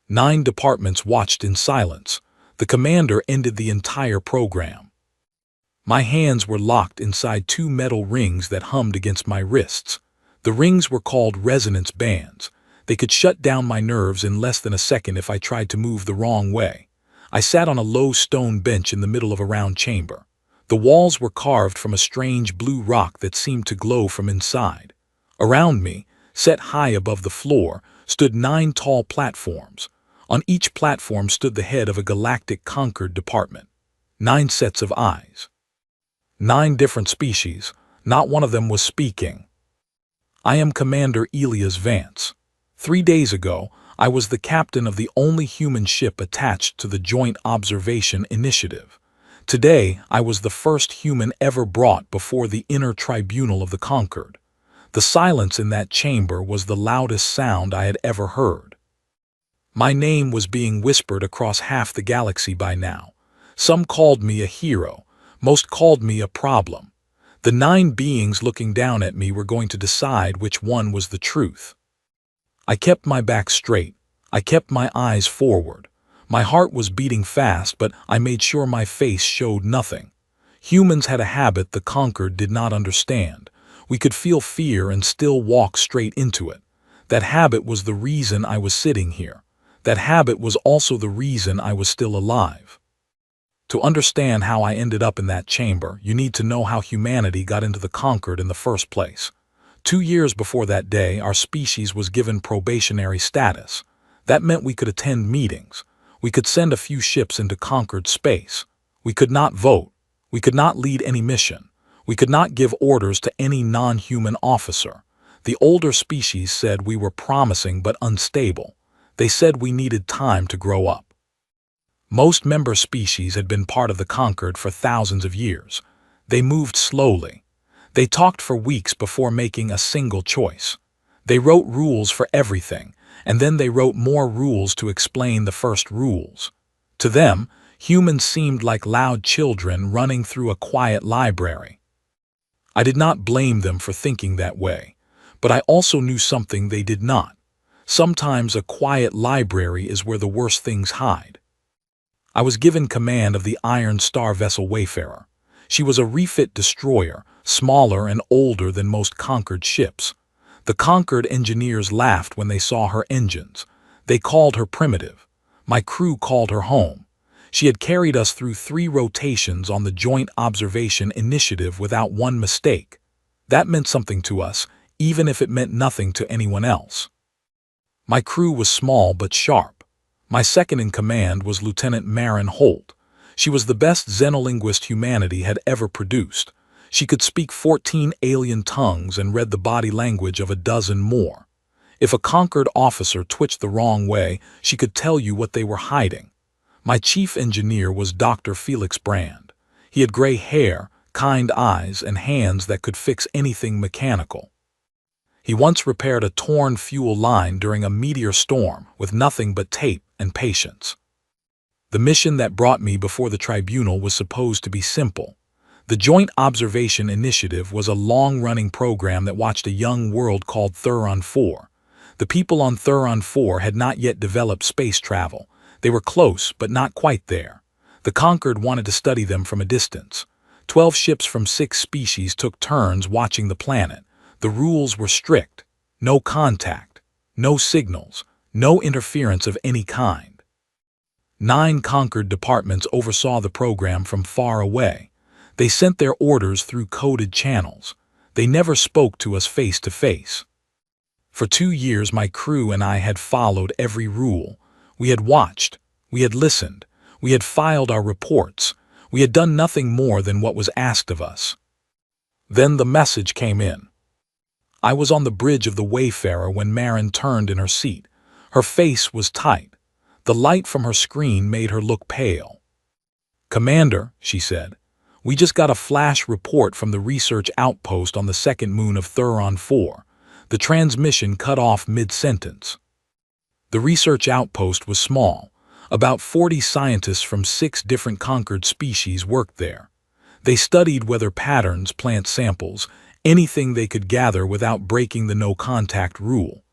9 departments watched in silence. The commander ended the entire program. My hands were locked inside 2 metal rings that hummed against my wrists. The rings were called resonance bands. They could shut down my nerves in less than a second if I tried to move the wrong way. I sat on a low stone bench in the middle of a round chamber. The walls were carved from a strange blue rock that seemed to glow from inside. Around me, set high above the floor, stood 9 tall platforms. On each platform stood the head of a galactic conquered department. 9 sets of eyes. 9 different species. Not one of them was speaking. I am Commander Elias Vance. 3 days ago, I was the captain of the only human ship attached to the Joint Observation Initiative. Today, I was the first human ever brought before the inner tribunal of the conquered. The silence in that chamber was the loudest sound I had ever heard. My name was being whispered across half the galaxy by now. Some called me a hero, most called me a problem. The 9 beings looking down at me were going to decide which one was the truth. I kept my back straight. I kept my eyes forward. My heart was beating fast, but I made sure my face showed nothing. Humans had a habit the conquered did not understand. We could feel fear and still walk straight into it. That habit was the reason I was sitting here. That habit was also the reason I was still alive. To understand how I ended up in that chamber, you need to know how humanity got into the conquered in the first place. 2 years before that day, our species was given probationary status. That meant we could attend meetings. We could send a few ships into conquered space. We could not vote. We could not lead any mission. We could not give orders to any non-human officer. The older species said we were promising but unstable. They said we needed time to grow up. Most member species had been part of the conquered for thousands of years. They moved slowly. They talked for weeks before making a single choice. They wrote rules for everything, and then they wrote more rules to explain the first rules. To them, humans seemed like loud children running through a quiet library. I did not blame them for thinking that way, but I also knew something they did not. Sometimes a quiet library is where the worst things hide. I was given command of the Iron Star vessel Wayfarer. She was a refit destroyer, smaller and older than most conquered ships. The conquered engineers laughed when they saw her engines. They called her primitive. My crew called her home. She had carried us through 3 rotations on the Joint Observation Initiative without one mistake. That meant something to us, even if it meant nothing to anyone else. My crew was small but sharp. My second in command was Lieutenant Marin Holt. She was the best xenolinguist humanity had ever produced. She could speak 14 alien tongues and read the body language of a dozen more. If a conquered officer twitched the wrong way, she could tell you what they were hiding. My chief engineer was Dr. Felix Brand. He had gray hair, kind eyes, and hands that could fix anything mechanical. He once repaired a torn fuel line during a meteor storm with nothing but tape and patience. The mission that brought me before the tribunal was supposed to be simple. The Joint Observation Initiative was a long-running program that watched a young world called Thuron 4. The people on Thuron 4 had not yet developed space travel. They were close, but not quite there. The conquered wanted to study them from a distance. 12 ships from 6 species took turns watching the planet. The rules were strict. No contact, no signals, no interference of any kind. 9 conquered departments oversaw the program from far away. They sent their orders through coded channels. They never spoke to us face to face. For 2 years, my crew and I had followed every rule. We had watched. We had listened. We had filed our reports. We had done nothing more than what was asked of us. Then the message came in. I was on the bridge of the Wayfarer when Marin turned in her seat. Her face was tight. The light from her screen made her look pale. "Commander," she said, "we just got a flash report from the research outpost on the second moon of Thuron 4. The transmission cut off mid-sentence." The research outpost was small. About 40 scientists from 6 different conquered species worked there. They studied weather patterns, plant samples, anything they could gather without breaking the no-contact rule.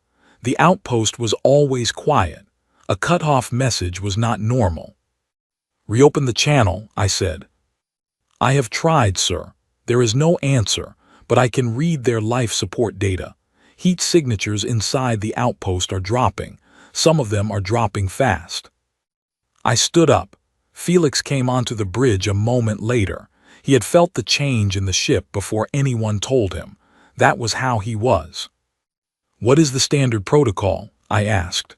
The outpost was always quiet. A cut-off message was not normal. "Reopen the channel," I said. "I have tried, sir. There is no answer, but I can read their life support data. Heat signatures inside the outpost are dropping. Some of them are dropping fast." I stood up. Felix came onto the bridge a moment later. He had felt the change in the ship before anyone told him. That was how he was. "What is the standard protocol?" I asked.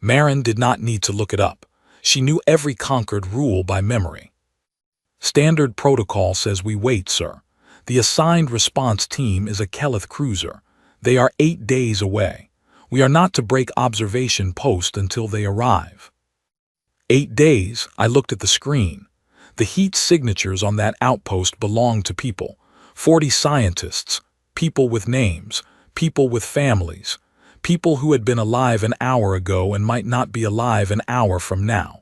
Marin did not need to look it up. She knew every Concord rule by memory. "Standard protocol says we wait, sir. The assigned response team is a Keleth cruiser. They are 8 days away. We are not to break observation post until they arrive." 8 days, I looked at the screen. The heat signatures on that outpost belonged to people. 40 scientists, people with names, people with families, people who had been alive an hour ago and might not be alive an hour from now.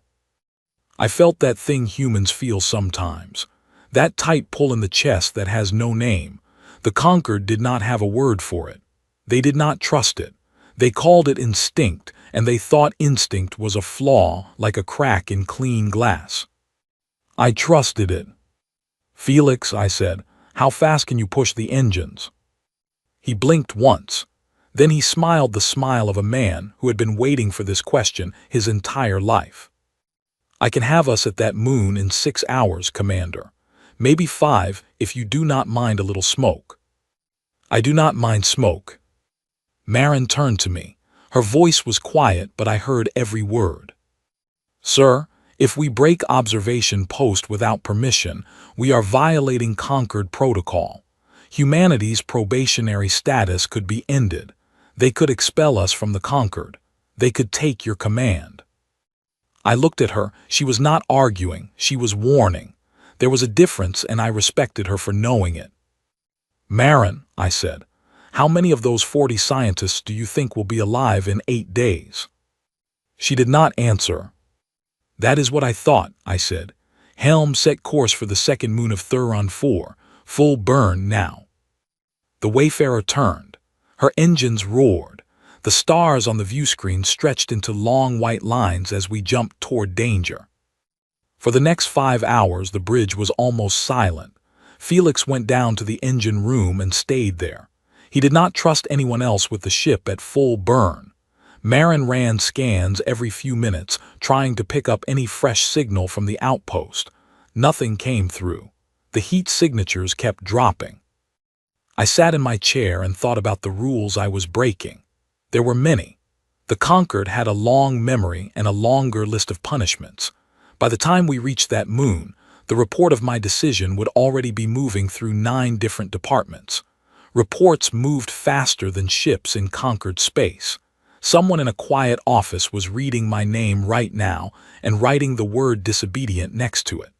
I felt that thing humans feel sometimes. That tight pull in the chest that has no name. The Conquered did not have a word for it. They did not trust it. They called it instinct, and they thought instinct was a flaw, like a crack in clean glass. I trusted it. "Felix," I said, "how fast can you push the engines?" He blinked once. Then he smiled the smile of a man who had been waiting for this question his entire life. "I can have us at that moon in 6 hours, Commander. Maybe 5 if you do not mind a little smoke." "I do not mind smoke." Marin turned to me. Her voice was quiet, but I heard every word. "Sir, if we break observation post without permission, we are violating Concord protocol. Humanity's probationary status could be ended. They could expel us from the Concord. They could take your command." I looked at her. She was not arguing. She was warning. There was a difference, and I respected her for knowing it. "Marin," I said, "how many of those 40 scientists do you think will be alive in 8 days?" She did not answer. "That is what I thought," I said. "Helm set course for the second moon of Thuron 4, full burn now." The Wayfarer turned. Her engines roared. The stars on the view screen stretched into long white lines as we jumped toward danger. For the next 5 hours the bridge was almost silent. Felix went down to the engine room and stayed there. He did not trust anyone else with the ship at full burn. Marin ran scans every few minutes, trying to pick up any fresh signal from the outpost. Nothing came through. The heat signatures kept dropping. I sat in my chair and thought about the rules I was breaking. There were many. The Conquered had a long memory and a longer list of punishments. By the time we reached that moon, the report of my decision would already be moving through 9 different departments. Reports moved faster than ships in Conquered space. Someone in a quiet office was reading my name right now and writing the word disobedient next to it.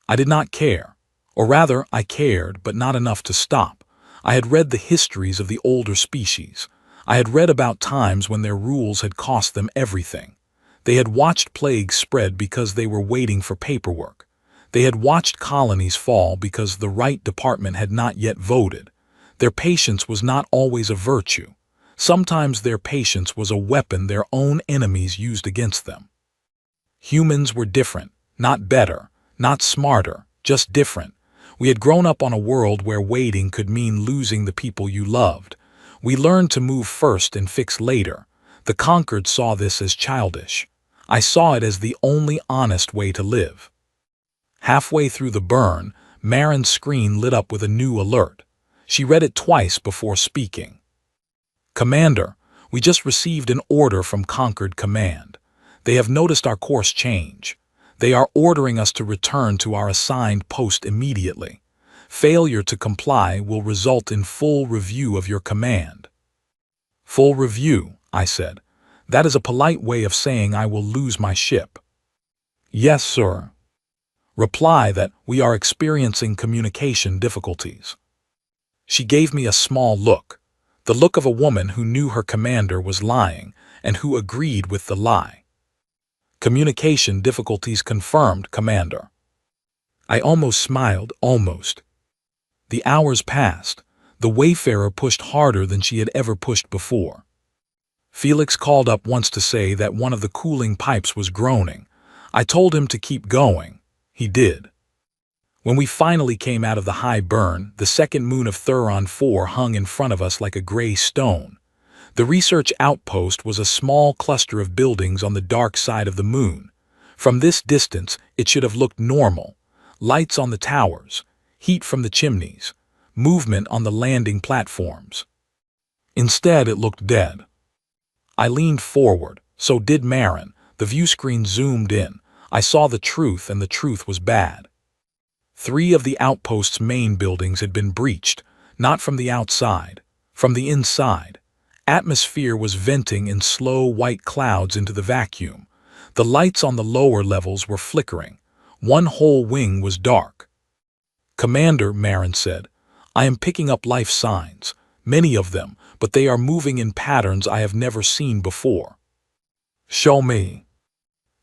I did not care. Or rather, I cared, but not enough to stop. I had read the histories of the older species. I had read about times when their rules had cost them everything. They had watched plagues spread because they were waiting for paperwork. They had watched colonies fall because the right department had not yet voted. Their patience was not always a virtue. Sometimes their patience was a weapon their own enemies used against them. Humans were different, not better, not smarter, just different. We had grown up on a world where waiting could mean losing the people you loved. We learned to move first and fix later. The Conquered saw this as childish. I saw it as the only honest way to live. Halfway through the burn, Marin's screen lit up with a new alert. She read it twice before speaking. "Commander, we just received an order from Conquered Command. They have noticed our course change. They are ordering us to return to our assigned post immediately. Failure to comply will result in full review of your command." "Full review," I said. "That is a polite way of saying I will lose my ship." "Yes, sir." "Reply that we are experiencing communication difficulties." She gave me a small look, the look of a woman who knew her commander was lying and who agreed with the lie. "Communication difficulties confirmed, Commander." I almost smiled, almost. The hours passed. The Wayfarer pushed harder than she had ever pushed before. Felix called up once to say that one of the cooling pipes was groaning. I told him to keep going. He did. When we finally came out of the high burn, the second moon of Thuron 4 hung in front of us like a gray stone. The research outpost was a small cluster of buildings on the dark side of the moon. From this distance, it should have looked normal. Lights on the towers, heat from the chimneys, movement on the landing platforms. Instead, it looked dead. I leaned forward, so did Marin. The view screen zoomed in. I saw the truth, and the truth was bad. 3 of the outpost's main buildings had been breached, not from the outside, from the inside. Atmosphere was venting in slow white clouds into the vacuum. The lights on the lower levels were flickering. One whole wing was dark. "Commander," Marin said, "I am picking up life signs, many of them, but they are moving in patterns I have never seen before." "Show me."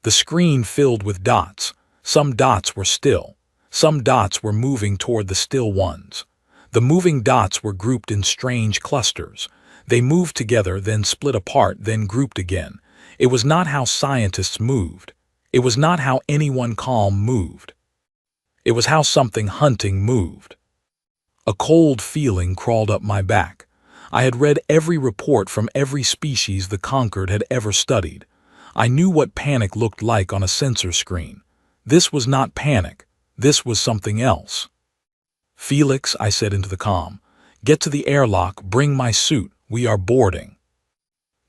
The screen filled with dots. Some dots were still. Some dots were moving toward the still ones. The moving dots were grouped in strange clusters. They moved together, then split apart, then grouped again. It was not how scientists moved. It was not how anyone calm moved. It was how something hunting moved. A cold feeling crawled up my back. I had read every report from every species the Conquered had ever studied. I knew what panic looked like on a sensor screen. This was not panic. This was something else. "Felix," I said into the comm, "get to the airlock, bring my suit, we are boarding."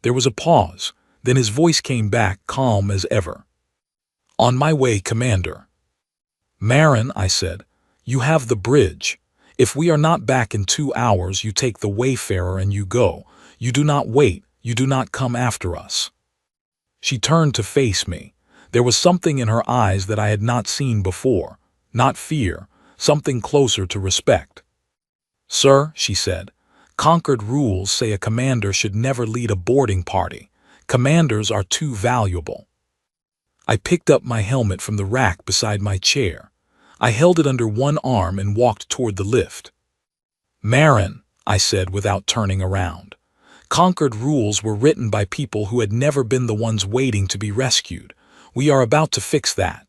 There was a pause, then his voice came back, calm as ever. "On my way, Commander." "Marin," I said, "you have the bridge. If we are not back in 2 hours, you take the Wayfarer and you go. You do not wait, you do not come after us." She turned to face me. There was something in her eyes that I had not seen before. Not fear, something closer to respect. "Sir," she said, "Conquered rules say a commander should never lead a boarding party. Commanders are too valuable." I picked up my helmet from the rack beside my chair. I held it under one arm and walked toward the lift. "Marin," I said without turning around. "Conquered rules were written by people who had never been the ones waiting to be rescued. We are about to fix that."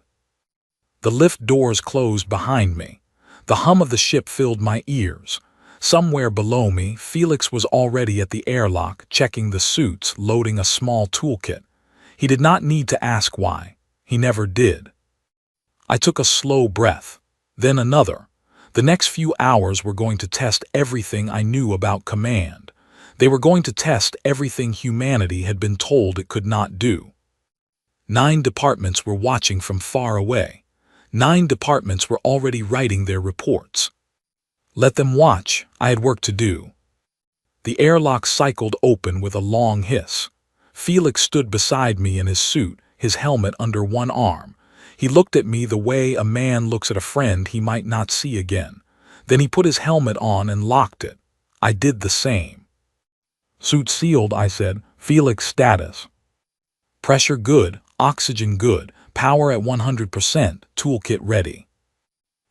The lift doors closed behind me. The hum of the ship filled my ears. Somewhere below me, Felix was already at the airlock, checking the suits, loading a small toolkit. He did not need to ask why. He never did. I took a slow breath, then another. The next few hours were going to test everything I knew about command. They were going to test everything humanity had been told it could not do. 9 departments were watching from far away. 9 departments were already writing their reports. Let them watch, I had work to do. The airlock cycled open with a long hiss. Felix stood beside me in his suit, his helmet under one arm. He looked at me the way a man looks at a friend he might not see again. Then he put his helmet on and locked it. I did the same. "Suit sealed," I said. "Felix status." "Pressure good, oxygen good, power at 100%, toolkit ready."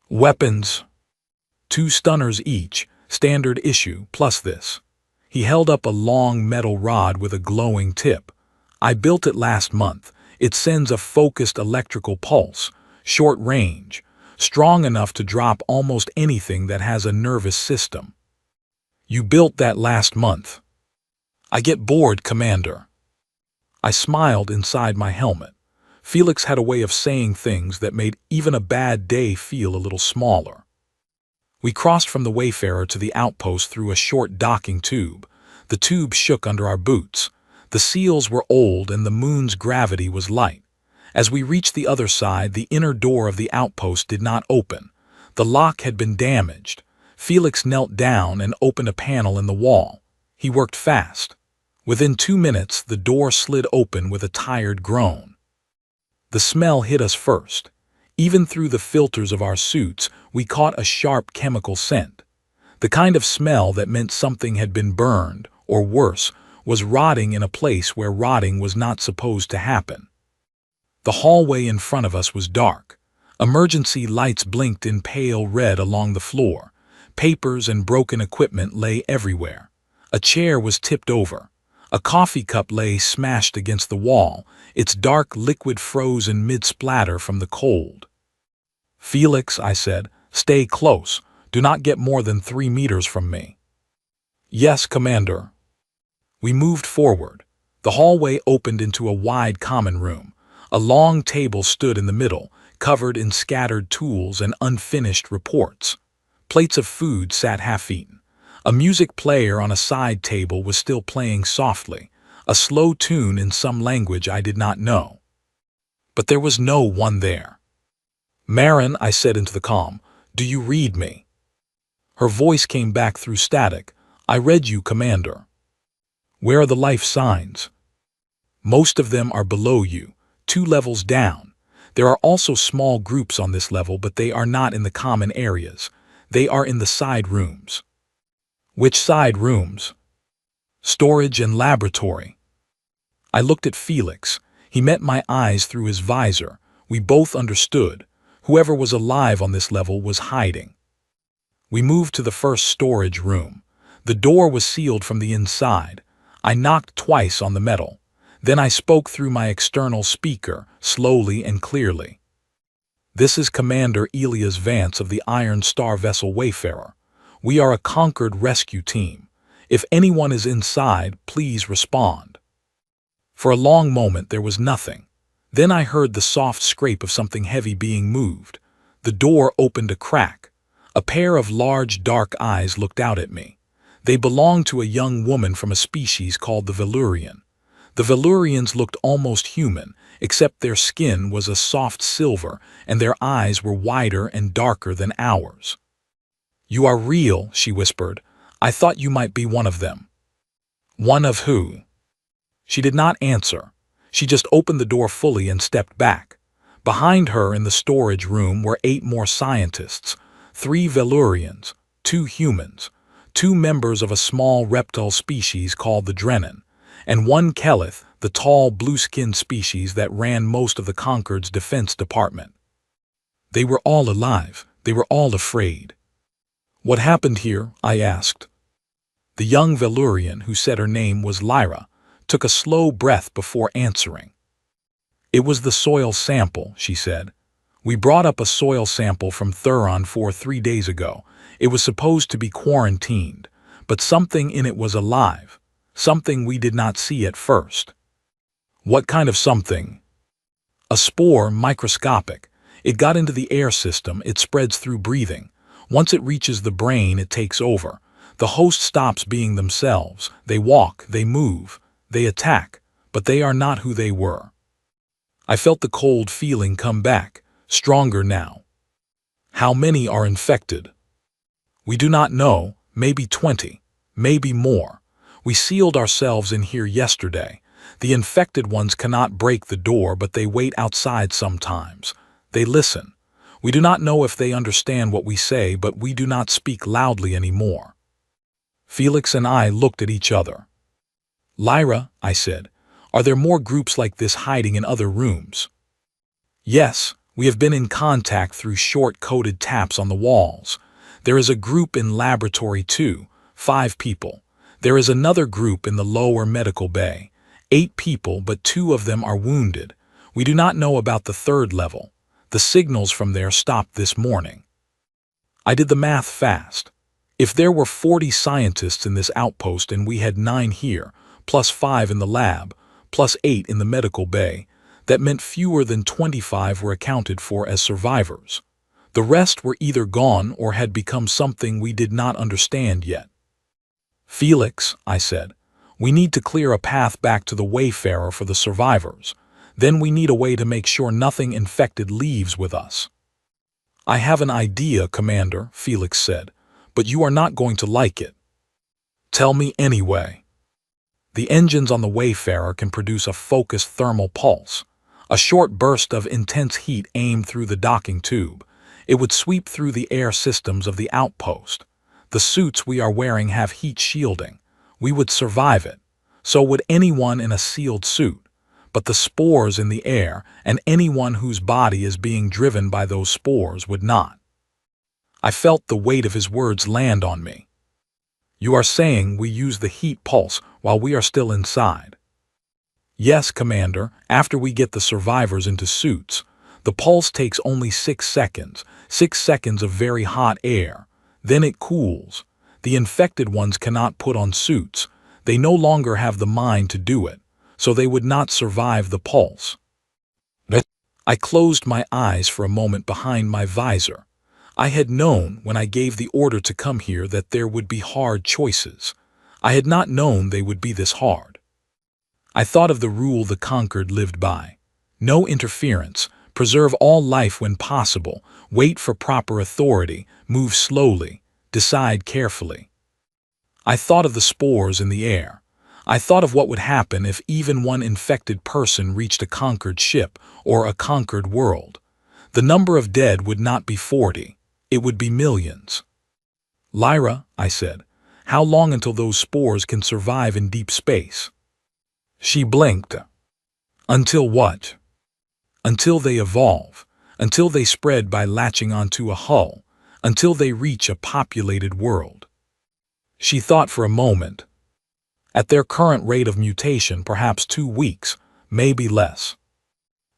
"Weapons." 2 stunners each, standard issue, plus this. He held up a long metal rod with a glowing tip. "I built it last month. It sends a focused electrical pulse, short range, strong enough to drop almost anything that has a nervous system." "You built that last month." "I get bored, Commander." I smiled inside my helmet. Felix had a way of saying things that made even a bad day feel a little smaller. We crossed from the Wayfarer to the outpost through a short docking tube. The tube shook under our boots. The seals were old and the moon's gravity was light. As we reached the other side, the inner door of the outpost did not open. The lock had been damaged. Felix knelt down and opened a panel in the wall. He worked fast. Within 2 minutes, the door slid open with a tired groan. The smell hit us first. Even through the filters of our suits, we caught a sharp chemical scent. The kind of smell that meant something had been burned, or worse, was rotting in a place where rotting was not supposed to happen. The hallway in front of us was dark. Emergency lights blinked in pale red along the floor. Papers and broken equipment lay everywhere. A chair was tipped over. A coffee cup lay smashed against the wall, its dark liquid frozen mid-splatter from the cold. "Felix," I said, "stay close. Do not get more than 3 meters from me." "Yes, Commander." We moved forward. The hallway opened into a wide common room. A long table stood in the middle, covered in scattered tools and unfinished reports. Plates of food sat half-eaten. A music player on a side table was still playing softly, a slow tune in some language I did not know. But there was no one there. "Marin," I said into the comm, "do you read me?" Her voice came back through static. "I read you, Commander." "Where are the life signs?" "Most of them are below you, 2 levels down. There are also small groups on this level, but they are not in the common areas. They are in the side rooms." "Which side rooms?" "Storage and laboratory." I looked at Felix. He met my eyes through his visor. We both understood. Whoever was alive on this level was hiding. We moved to the first storage room. The door was sealed from the inside. I knocked twice on the metal. Then I spoke through my external speaker, slowly and clearly. "This is Commander Elias Vance of the Iron Star vessel Wayfarer. We are a Concord rescue team. If anyone is inside, please respond." For a long moment there was nothing. Then I heard the soft scrape of something heavy being moved. The door opened a crack. A pair of large dark eyes looked out at me. They belonged to a young woman from a species called the Velurian. The Velurians looked almost human, except their skin was a soft silver and their eyes were wider and darker than ours. "You are real," she whispered. "I thought you might be one of them." "One of who?" She did not answer. She just opened the door fully and stepped back. Behind her in the storage room were 8 more scientists, 3 Velurians, 2 humans, 2 members of a small reptile species called the Drennan, and 1 Kelith, the tall blue-skinned species that ran most of the Concord's defense department. They were all alive. They were all afraid. "What happened here?" I asked. The young Velurian, who said her name was Lyra, took a slow breath before answering. "It was the soil sample," she said. "We brought up a soil sample from Thuron 3 days ago. It was supposed to be quarantined, but something in it was alive, something we did not see at first." "What kind of something?" "A spore, microscopic. It got into the air system. It spreads through breathing. Once it reaches the brain, it takes over. The host stops being themselves. They walk, they move, they attack, but they are not who they were." I felt the cold feeling come back, stronger now. "How many are infected?" "We do not know. Maybe 20, maybe more. We sealed ourselves in here yesterday. The infected ones cannot break the door, but they wait outside sometimes. They listen. We do not know if they understand what we say, but we do not speak loudly anymore." Felix and I looked at each other. "Lyra," I said, "are there more groups like this hiding in other rooms?" "Yes, we have been in contact through short-coded taps on the walls. There is a group in laboratory 2, 5 people. There is another group in the lower medical bay, 8 people, but 2 of them are wounded. We do not know about the 3rd level. The signals from there stopped this morning." I did the math fast. If there were 40 scientists in this outpost and we had 9 here, plus 5 in the lab, plus 8 in the medical bay, that meant fewer than 25 were accounted for as survivors. The rest were either gone or had become something we did not understand yet. "Felix," I said, "we need to clear a path back to the Wayfarer for the survivors. Then we need a way to make sure nothing infected leaves with us." "I have an idea, Commander," Felix said, "but you are not going to like it." "Tell me anyway." "The engines on the Wayfarer can produce a focused thermal pulse, a short burst of intense heat aimed through the docking tube. It would sweep through the air systems of the outpost. The suits we are wearing have heat shielding. We would survive it. So would anyone in a sealed suit. But the spores in the air, and anyone whose body is being driven by those spores would not." I felt the weight of his words land on me. You are saying we use the heat pulse while we are still inside? Yes, Commander, after we get the survivors into suits. The pulse takes only 6 seconds, 6 seconds of very hot air. Then it cools. The infected ones cannot put on suits. They no longer have the mind to do it, so they would not survive the pulse. I closed my eyes for a moment behind my visor. I had known when I gave the order to come here that there would be hard choices. I had not known they would be this hard. I thought of the rule the conquered lived by. No interference, preserve all life when possible, wait for proper authority, move slowly, decide carefully. I thought of the spores in the air. I thought of what would happen if even one infected person reached a conquered ship or a conquered world. The number of dead would not be 40, it would be millions. Lyra, I said, how long until those spores can survive in deep space? She blinked. Until what? Until they evolve, until they spread by latching onto a hull, until they reach a populated world. She thought for a moment. At their current rate of mutation, perhaps 2 weeks, maybe less.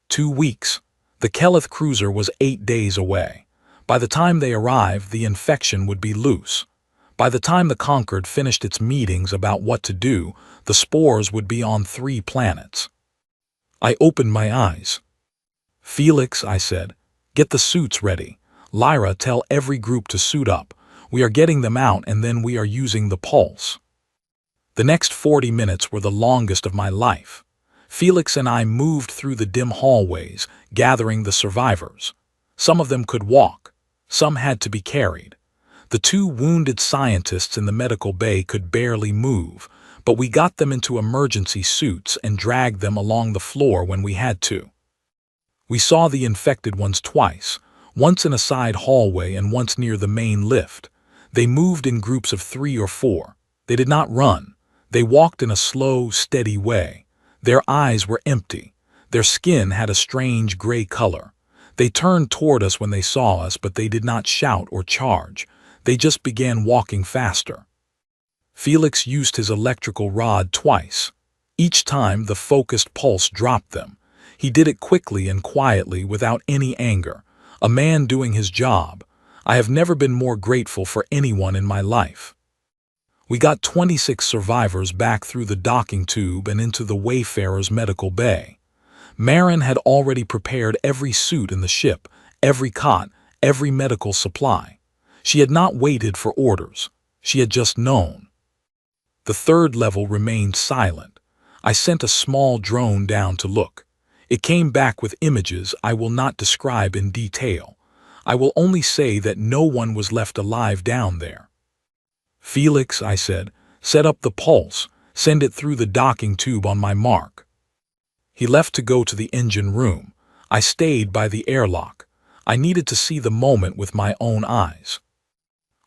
2 weeks. The Keleth cruiser was 8 days away. By the time they arrived, the infection would be loose. By the time the Conquered finished its meetings about what to do, the spores would be on 3 planets. I opened my eyes. Felix, I said, get the suits ready. Lyra, tell every group to suit up. We are getting them out and then we are using the pulse. The next 40 minutes were the longest of my life. Felix and I moved through the dim hallways, gathering the survivors. Some of them could walk. Some had to be carried. The 2 wounded scientists in the medical bay could barely move, but we got them into emergency suits and dragged them along the floor when we had to. We saw the infected ones twice, once in a side hallway and once near the main lift. They moved in groups of 3 or 4. They did not run. They walked in a slow, steady way. Their eyes were empty. Their skin had a strange gray color. They turned toward us when they saw us, but they did not shout or charge. They just began walking faster. Felix used his electrical rod twice. Each time the focused pulse dropped them. He did it quickly and quietly without any anger. A man doing his job. I have never been more grateful for anyone in my life. We got 26 survivors back through the docking tube and into the Wayfarer's medical bay. Marin had already prepared every suit in the ship, every cot, every medical supply. She had not waited for orders. She had just known. The 3rd level remained silent. I sent a small drone down to look. It came back with images I will not describe in detail. I will only say that no one was left alive down there. Felix, I said, set up the pulse, send it through the docking tube on my mark. He left to go to the engine room. I stayed by the airlock. I needed to see the moment with my own eyes.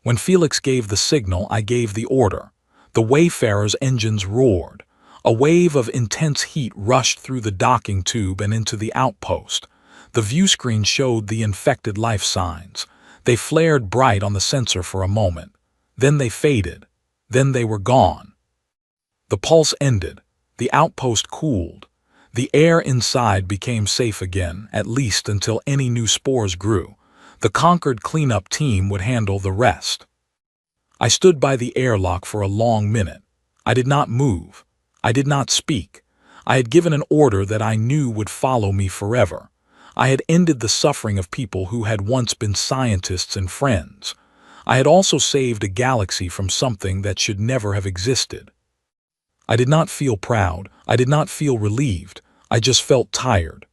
When Felix gave the signal, I gave the order. The Wayfarer's engines roared. A wave of intense heat rushed through the docking tube and into the outpost. The view screen showed the infected life signs. They flared bright on the sensor for a moment. Then they faded. Then they were gone. The pulse ended. The outpost cooled. The air inside became safe again, at least until any new spores grew. The Conquered cleanup team would handle the rest. I stood by the airlock for a long minute. I did not move. I did not speak. I had given an order that I knew would follow me forever. I had ended the suffering of people who had once been scientists and friends. I had also saved a galaxy from something that should never have existed. I did not feel proud. I did not feel relieved. I just felt tired.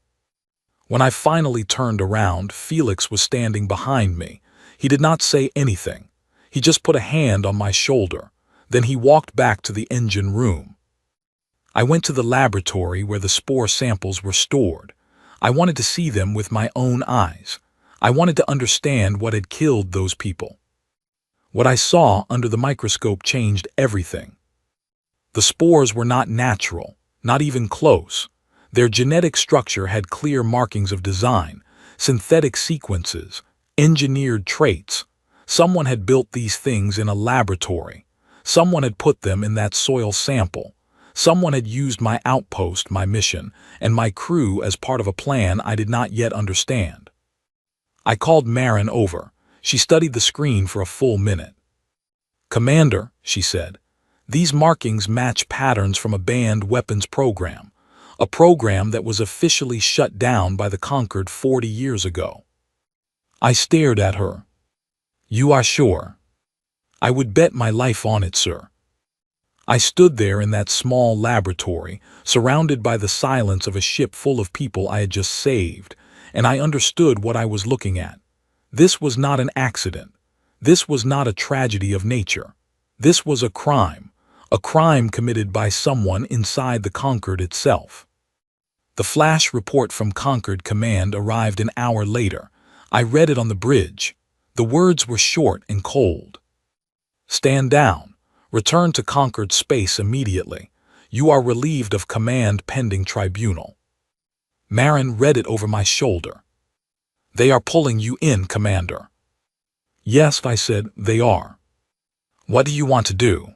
When I finally turned around, Felix was standing behind me. He did not say anything. He just put a hand on my shoulder. Then he walked back to the engine room. I went to the laboratory where the spore samples were stored. I wanted to see them with my own eyes. I wanted to understand what had killed those people. What I saw under the microscope changed everything. The spores were not natural, not even close. Their genetic structure had clear markings of design, synthetic sequences, engineered traits. Someone had built these things in a laboratory. Someone had put them in that soil sample. Someone had used my outpost, my mission, and my crew as part of a plan I did not yet understand. I called Marin over. She studied the screen for a full minute. "Commander," she said, "these markings match patterns from a banned weapons program, a program that was officially shut down by the Conquered 40 years ago." I stared at her. "You are sure?" "I would bet my life on it, sir." I stood there in that small laboratory, surrounded by the silence of a ship full of people I had just saved, and I understood what I was looking at. This was not an accident. This was not a tragedy of nature. This was a crime committed by someone inside the Conquered itself. The flash report from Conquered Command arrived an hour later. I read it on the bridge. The words were short and cold. "Stand down. Return to Conquered space immediately. You are relieved of command pending tribunal." Marin read it over my shoulder. "They are pulling you in, Commander." "Yes," I said, "they are." "What do you want to do?"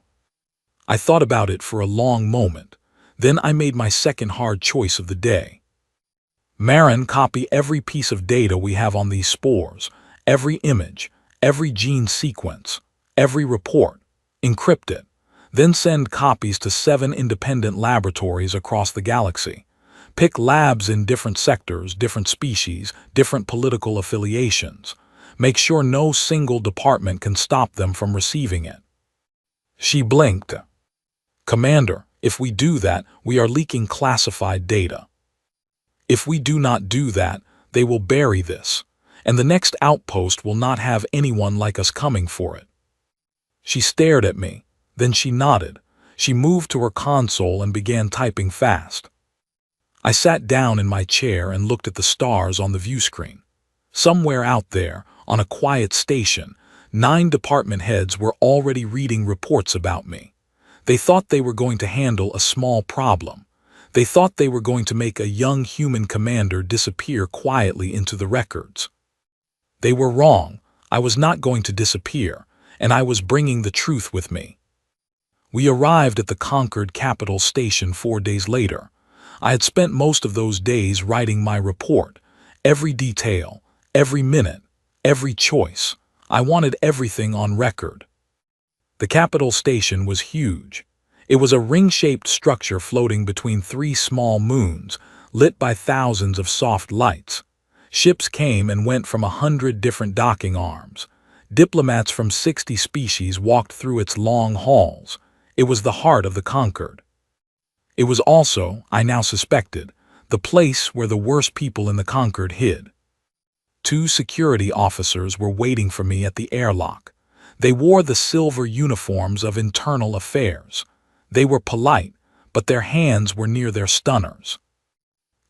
I thought about it for a long moment. Then I made my second hard choice of the day. "Marin, copy every piece of data we have on these spores, every image, every gene sequence, every report. Encrypt it. Then send copies to 7 independent laboratories across the galaxy. Pick labs in different sectors, different species, different political affiliations. Make sure no single department can stop them from receiving it." She blinked. "Commander, if we do that, we are leaking classified data. If we do not do that, they will bury this, and the next outpost will not have anyone like us coming for it." She stared at me, then she nodded. She moved to her console and began typing fast. I sat down in my chair and looked at the stars on the view screen. Somewhere out there, on a quiet station, 9 department heads were already reading reports about me. They thought they were going to handle a small problem. They thought they were going to make a young human commander disappear quietly into the records. They were wrong. I was not going to disappear, and I was bringing the truth with me. We arrived at the Conquered capital station 4 days later. I had spent most of those days writing my report. Every detail, every minute, every choice. I wanted everything on record. The capital station was huge. It was a ring-shaped structure floating between 3 small moons, lit by thousands of soft lights. Ships came and went from 100 different docking arms. Diplomats from 60 species walked through its long halls. It was the heart of the Conquered. It was also, I now suspected, the place where the worst people in the Conquered hid. 2 security officers were waiting for me at the airlock. They wore the silver uniforms of internal affairs. They were polite, but their hands were near their stunners.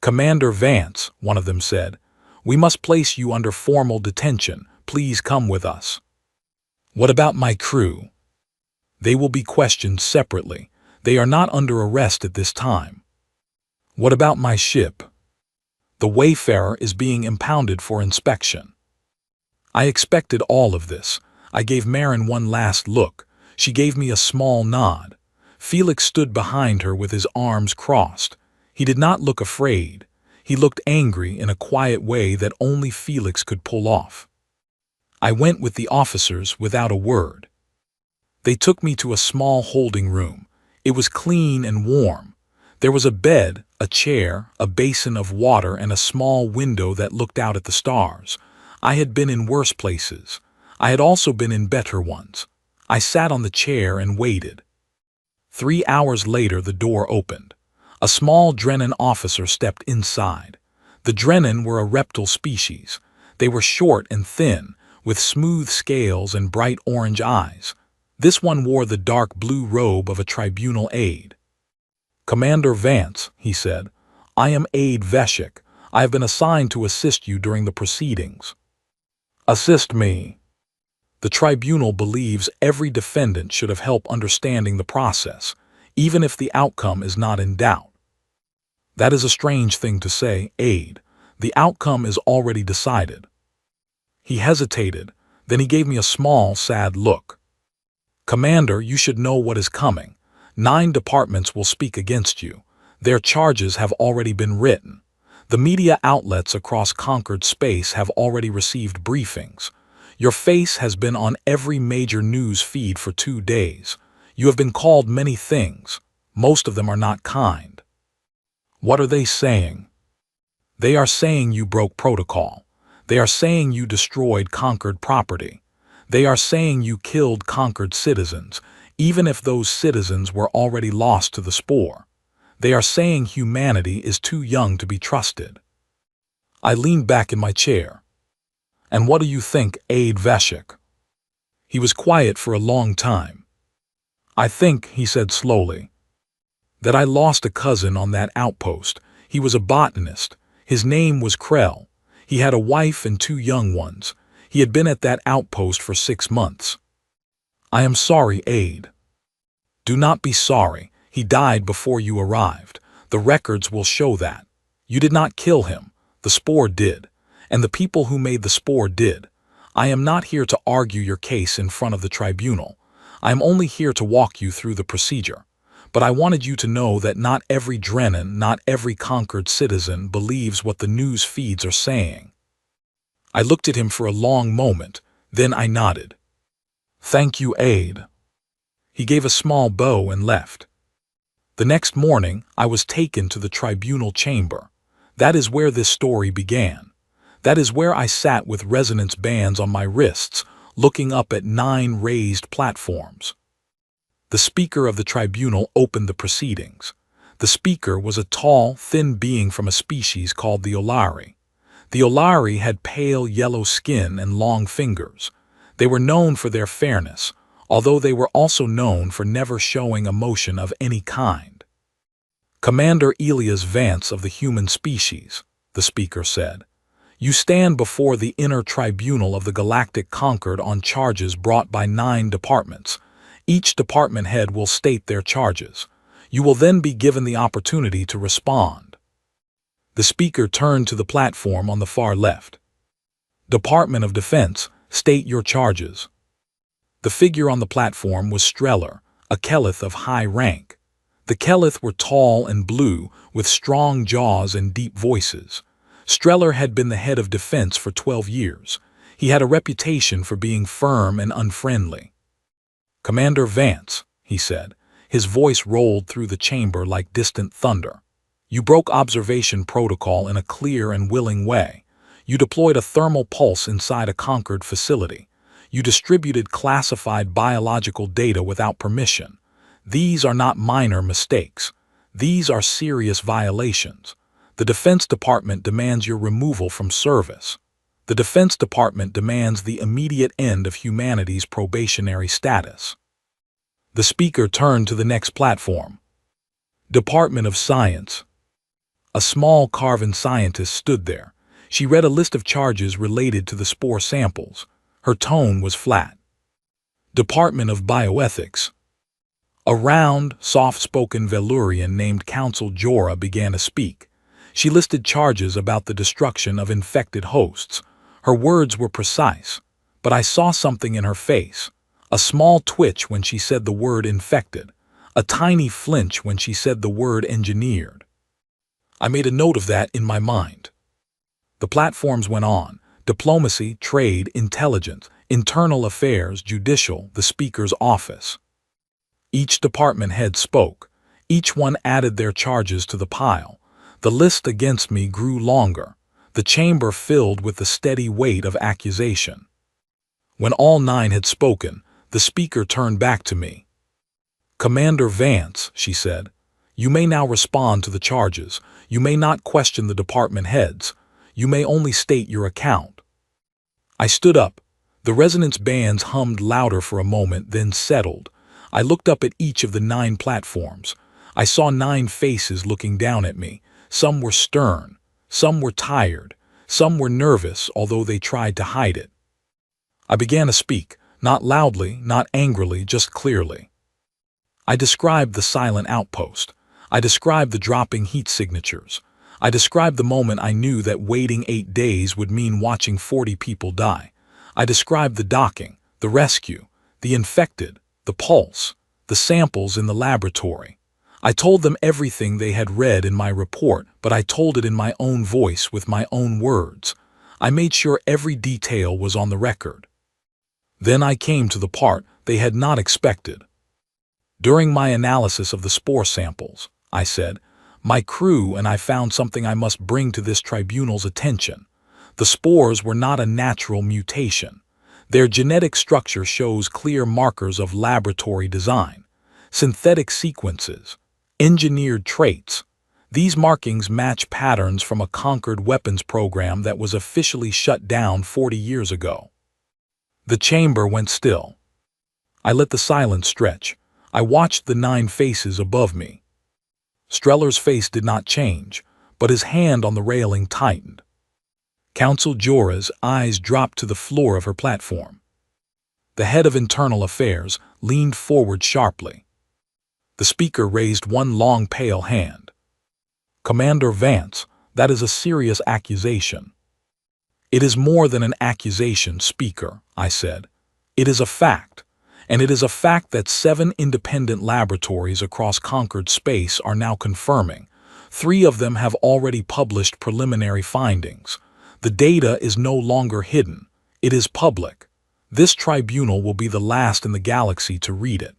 "Commander Vance," one of them said, "we must place you under formal detention. Please come with us." "What about my crew?" "They will be questioned separately. They are not under arrest at this time." "What about my ship?" "The Wayfarer is being impounded for inspection." I expected all of this. I gave Marin one last look. She gave me a small nod. Felix stood behind her with his arms crossed. He did not look afraid. He looked angry in a quiet way that only Felix could pull off. I went with the officers without a word. They took me to a small holding room. It was clean and warm. There was a bed, a chair, a basin of water, and a small window that looked out at the stars. I had been in worse places. I had also been in better ones. I sat on the chair and waited. 3 hours later, the door opened. A small Drennan officer stepped inside. The Drennan were a reptile species. They were short and thin, with smooth scales and bright orange eyes. This one wore the dark blue robe of a tribunal aide. "Commander Vance," he said, "I am Aide Veshik. I have been assigned to assist you during the proceedings." "Assist me." The tribunal believes every defendant should have help understanding the process, even if the outcome is not in doubt. "That is a strange thing to say, Aide. The outcome is already decided." He hesitated, then he gave me a small, sad look. Commander, you should know what is coming. 9 departments will speak against you. Their charges have already been written. The media outlets across conquered space have already received briefings. Your face has been on every major news feed for 2 days. You have been called many things. Most of them are not kind. What are they saying? They are saying you broke protocol. They are saying you destroyed conquered property. They are saying you killed conquered citizens, even if those citizens were already lost to the spore. They are saying humanity is too young to be trusted. I leaned back in my chair. And what do you think, Aide Veshik? He was quiet for a long time. I think, he said slowly, that I lost a cousin on that outpost. He was a botanist. His name was Krell. He had a wife and 2 young ones. He had been at that outpost for 6 months. I am sorry, Aide. Do not be sorry. He died before you arrived. The records will show that. You did not kill him. The spore did. And the people who made the spore did. I am not here to argue your case in front of the tribunal. I am only here to walk you through the procedure. But I wanted you to know that not every Drennan, not every conquered citizen believes what the news feeds are saying. I looked at him for a long moment, then I nodded. Thank you, Aide. He gave a small bow and left. The next morning, I was taken to the tribunal chamber. That is where this story began. That is where I sat with resonance bands on my wrists, looking up at 9 raised platforms. The speaker of the tribunal opened the proceedings. The speaker was a tall, thin being from a species called the Olari. The Olari had pale yellow skin and long fingers. They were known for their fairness, although they were also known for never showing emotion of any kind. Commander Elias Vance of the human species, the speaker said, you stand before the inner tribunal of the Galactic Conquered on charges brought by 9 departments. Each department head will state their charges. You will then be given the opportunity to respond. The speaker turned to the platform on the far left. Department of Defense, state your charges. The figure on the platform was Streller, a Kelith of high rank. The Kelith were tall and blue, with strong jaws and deep voices. Streller had been the head of defense for 12 years. He had a reputation for being firm and unfriendly. Commander Vance, he said. His voice rolled through the chamber like distant thunder. You broke observation protocol in a clear and willing way. You deployed a thermal pulse inside a conquered facility. You distributed classified biological data without permission. These are not minor mistakes. These are serious violations. The Defense Department demands your removal from service. The Defense Department demands the immediate end of humanity's probationary status. The speaker turned to the next platform. Department of Science. A small Carven scientist stood there. She read a list of charges related to the spore samples. Her tone was flat. Department of Bioethics. A round, soft-spoken Velurian named Council Jorah began to speak. She listed charges about the destruction of infected hosts. Her words were precise, but I saw something in her face. A small twitch when she said the word infected. A tiny flinch when she said the word engineered. I made a note of that in my mind. The platforms went on. Diplomacy, trade, intelligence, internal affairs, judicial, the speaker's office. Each department head spoke. Each one added their charges to the pile. The list against me grew longer. The chamber filled with the steady weight of accusation. When all 9 had spoken, the speaker turned back to me. Commander Vance, she said, you may now respond to the charges. You may not question the department heads. You may only state your account. I stood up. The resonance bands hummed louder for a moment, then settled. I looked up at each of the 9 platforms. I saw 9 faces looking down at me. Some were stern. Some were tired. Some were nervous, although they tried to hide it. I began to speak, not loudly, not angrily, just clearly. I described the silent outpost. I described the dropping heat signatures. I described the moment I knew that waiting 8 days would mean watching 40 people die. I described the docking, the rescue, the infected, the pulse, the samples in the laboratory. I told them everything they had read in my report, but I told it in my own voice with my own words. I made sure every detail was on the record. Then I came to the part they had not expected. During my analysis of the spore samples, I said, my crew and I found something I must bring to this tribunal's attention. The spores were not a natural mutation. Their genetic structure shows clear markers of laboratory design, synthetic sequences, engineered traits. These markings match patterns from a conquered weapons program that was officially shut down 40 years ago. The chamber went still. I let the silence stretch. I watched the 9 faces above me. Streller's face did not change, but his hand on the railing tightened. Counsel Jorah's eyes dropped to the floor of her platform. The head of Internal Affairs leaned forward sharply. The speaker raised one long pale hand. Commander Vance, that is a serious accusation. It is more than an accusation, Speaker, I said. It is a fact, and it is a fact that 7 independent laboratories across conquered space are now confirming. 3 of them have already published preliminary findings. The data is no longer hidden. It is public. This tribunal will be the last in the galaxy to read it.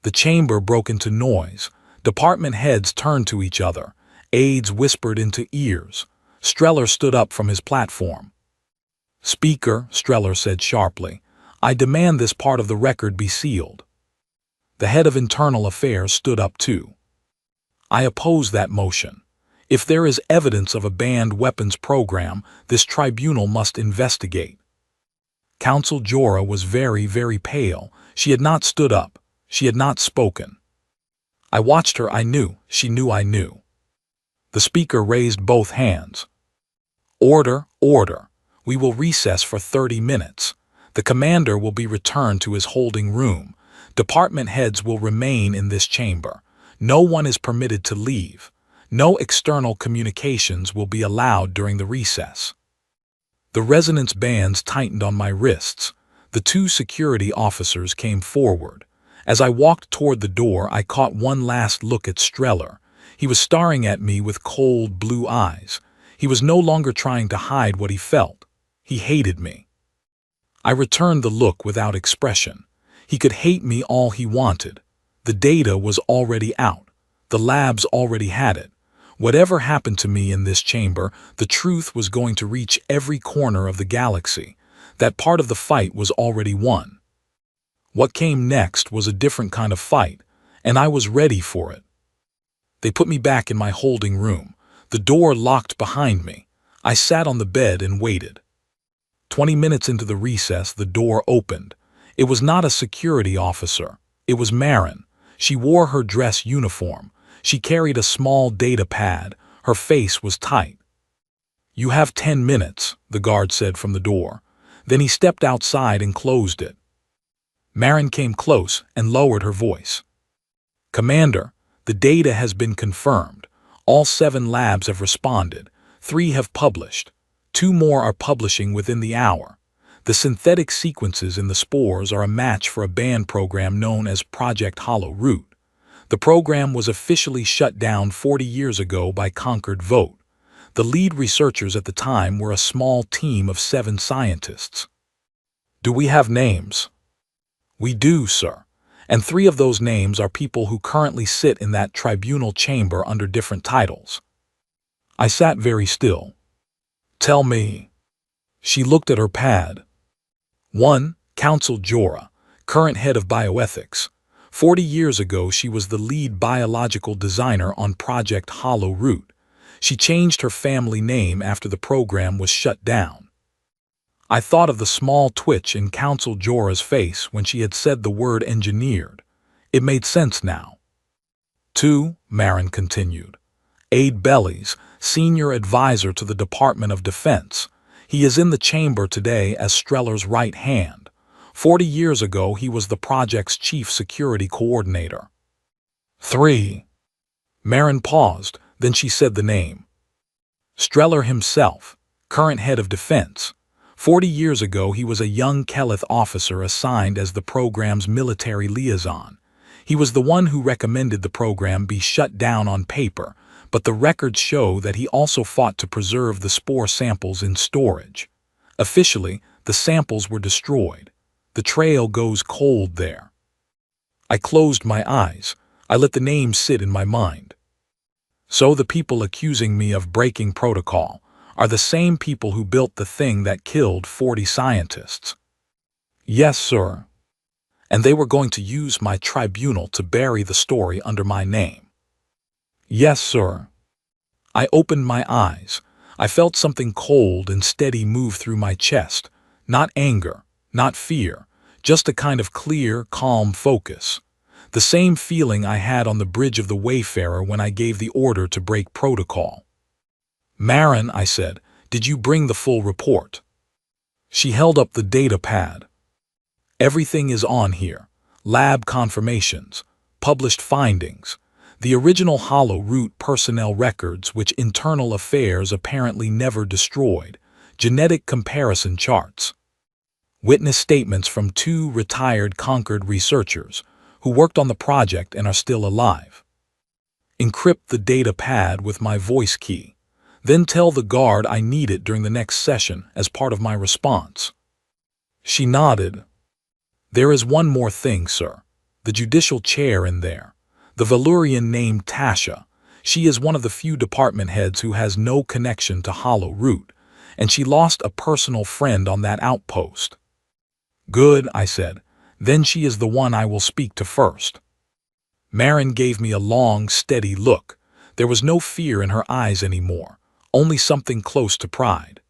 The chamber broke into noise. Department heads turned to each other. Aides whispered into ears. Streller stood up from his platform. Speaker, Streller said sharply, I demand this part of the record be sealed. The head of Internal Affairs stood up too. I oppose that motion. If there is evidence of a banned weapons program, this tribunal must investigate. Counsel Jorah was very, very pale. She had not stood up. She had not spoken. I watched her. I knew. She knew I knew. The speaker raised both hands. Order, order. We will recess for 30 minutes. The commander will be returned to his holding room. Department heads will remain in this chamber. No one is permitted to leave. No external communications will be allowed during the recess. The resonance bands tightened on my wrists. The 2 security officers came forward. As I walked toward the door, I caught one last look at Streller. He was staring at me with cold blue eyes. He was no longer trying to hide what he felt. He hated me. I returned the look without expression. He could hate me all he wanted. The data was already out. The labs already had it. Whatever happened to me in this chamber, the truth was going to reach every corner of the galaxy. That part of the fight was already won. What came next was a different kind of fight, and I was ready for it. They put me back in my holding room. The door locked behind me. I sat on the bed and waited. 20 minutes into the recess, the door opened. It was not a security officer. It was Marin. She wore her dress uniform. She carried a small data pad. Her face was tight. You have 10 minutes, the guard said from the door. Then he stepped outside and closed it. Marin came close and lowered her voice. Commander, the data has been confirmed. All 7 labs have responded. 3 have published. 2 more are publishing within the hour. The synthetic sequences in the spores are a match for a banned program known as Project Hollow Root. The program was officially shut down 40 years ago by Conquered Vote. The lead researchers at the time were a small team of 7 scientists. Do we have names? We do, sir. And 3 of those names are people who currently sit in that tribunal chamber under different titles. I sat very still. Tell me. She looked at her pad. 1. Counsel Jorah, current head of bioethics. 40 years ago, she was the lead biological designer on Project Hollow Root. She changed her family name after the program was shut down. I thought of the small twitch in Counsel Jorah's face when she had said the word engineered. It made sense now. 2. Marin continued. Aide Bellies, senior advisor to the Department of Defense. He is in the chamber today as Streller's right hand. 40 years ago, he was the project's chief security coordinator. 3. Marin paused, then she said the name. Streller himself, current head of defense. 40 years ago, he was a young Kelith officer assigned as the program's military liaison. He was the one who recommended the program be shut down on paper, but the records show that he also fought to preserve the spore samples in storage. Officially, the samples were destroyed. The trail goes cold there. I closed my eyes. I let the names sit in my mind. So the people accusing me of breaking protocol are the same people who built the thing that killed 40 scientists. Yes, sir. And they were going to use my tribunal to bury the story under my name. Yes, sir. I opened my eyes. I felt something cold and steady move through my chest. Not anger, not fear, just a kind of clear, calm focus. The same feeling I had on the bridge of the Wayfarer when I gave the order to break protocol. Marin, I said, did you bring the full report? She held up the data pad. Everything is on here. Lab confirmations, published findings, the original Hollow Root personnel records which Internal Affairs apparently never destroyed, genetic comparison charts, witness statements from 2 retired Concord researchers who worked on the project and are still alive. Encrypt the data pad with my voice key. Then tell the guard I need it during the next session as part of my response. She nodded. There is one more thing, sir. The judicial chair in there. The Valurian named Tasha. She is one of the few department heads who has no connection to Hollow Root, and she lost a personal friend on that outpost. Good, I said. Then she is the one I will speak to first. Marin gave me a long, steady look. There was no fear in her eyes anymore, only something close to pride.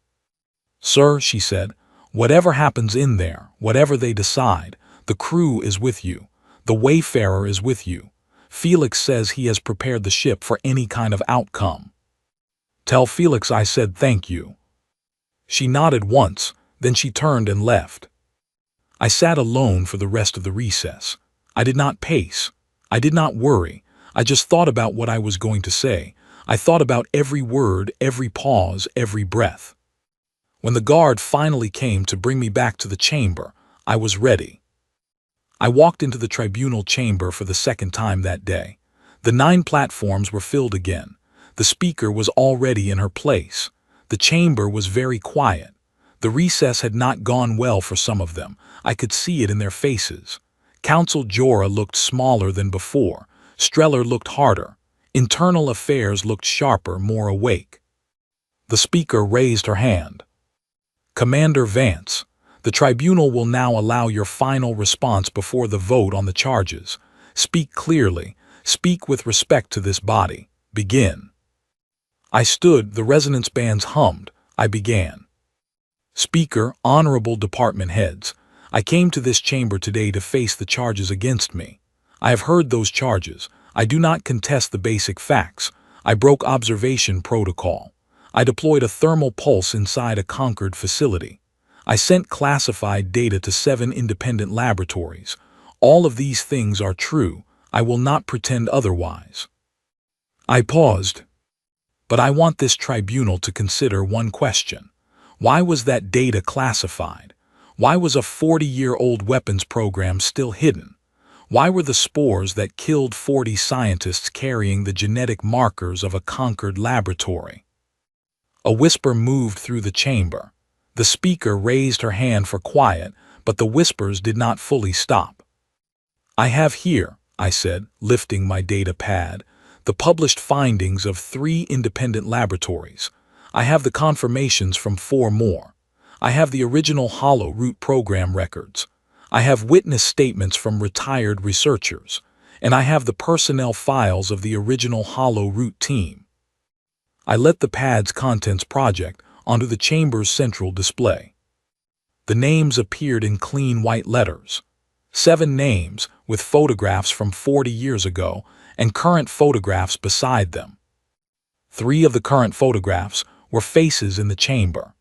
Sir, she said, whatever happens in there, whatever they decide, the crew is with you. The Wayfarer is with you. Felix says he has prepared the ship for any kind of outcome. Tell Felix I said thank you. She nodded once, then she turned and left. I sat alone for the rest of the recess. I did not pace. I did not worry. I just thought about what I was going to say. I thought about every word, every pause, every breath. When the guard finally came to bring me back to the chamber, I was ready. I walked into the tribunal chamber for the second time that day. The 9 platforms were filled again. The speaker was already in her place. The chamber was very quiet. The recess had not gone well for some of them. I could see it in their faces. Counsel Jorah looked smaller than before. Streller looked harder. Internal Affairs looked sharper, more awake. The speaker raised her hand. Commander Vance, the tribunal will now allow your final response before the vote on the charges. Speak clearly. Speak with respect to this body. Begin. I stood, the resonance bands hummed. I began. Speaker, honorable department heads, I came to this chamber today to face the charges against me. I have heard those charges. I do not contest the basic facts. I broke observation protocol. I deployed a thermal pulse inside a Concord facility. I sent classified data to 7 independent laboratories. All of these things are true. I will not pretend otherwise. I paused. But I want this tribunal to consider one question. Why was that data classified? Why was a 40-year-old weapons program still hidden? Why were the spores that killed 40 scientists carrying the genetic markers of a Concord laboratory? A whisper moved through the chamber. The speaker raised her hand for quiet, but the whispers did not fully stop. I have here, I said, lifting my data pad, the published findings of 3 independent laboratories. I have the confirmations from 4 more. I have the original Hollow Root program records. I have witness statements from retired researchers, and I have the personnel files of the original Hollow Root team. I let the pad's contents project onto the chamber's central display. The names appeared in clean white letters. 7 names with photographs from 40 years ago and current photographs beside them. 3 of the current photographs were faces in the chamber.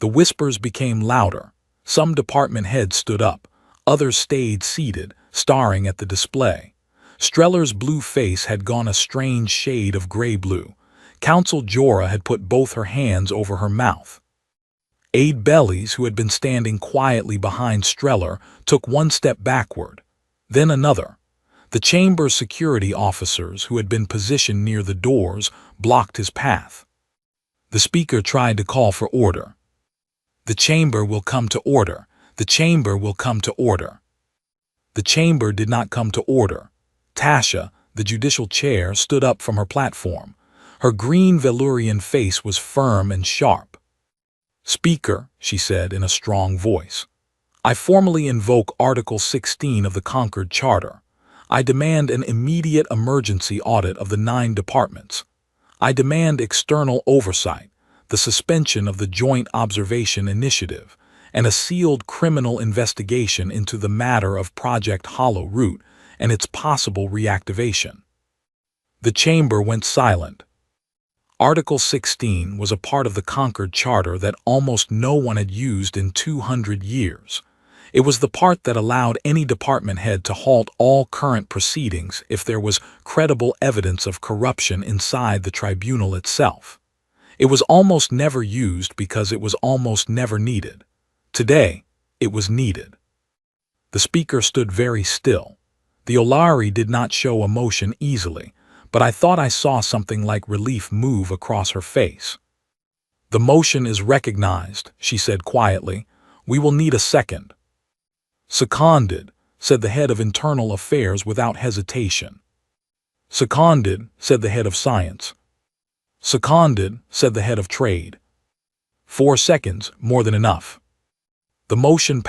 The whispers became louder. Some department heads stood up. Others stayed seated, staring at the display. Streller's blue face had gone a strange shade of gray-blue. Counsel Jorah had put both her hands over her mouth. Aide Bellies, who had been standing quietly behind Streller, took one step backward, then another. The chamber's security officers, who had been positioned near the doors, blocked his path. The speaker tried to call for order. The chamber will come to order. The chamber will come to order. The chamber did not come to order. Tasha, the judicial chair, stood up from her platform. Her green Velurian face was firm and sharp. "Speaker," she said in a strong voice, "I formally invoke Article 16 of the Concord Charter. I demand an immediate emergency audit of the 9 departments. I demand external oversight, the suspension of the Joint Observation Initiative, and a sealed criminal investigation into the matter of Project Hollow Root and its possible reactivation." The chamber went silent. Article 16 was a part of the Concord Charter that almost no one had used in 200 years. It was the part that allowed any department head to halt all current proceedings if there was credible evidence of corruption inside the tribunal itself. It was almost never used because it was almost never needed. Today, it was needed. The speaker stood very still. The Olari did not show emotion easily, but I thought I saw something like relief move across her face. "The motion is recognized," she said quietly. "We will need a second." "Seconded," said the head of Internal Affairs without hesitation. "Seconded," said the head of Science. "Seconded," said the head of Trade. 4 seconds, more than enough. The motion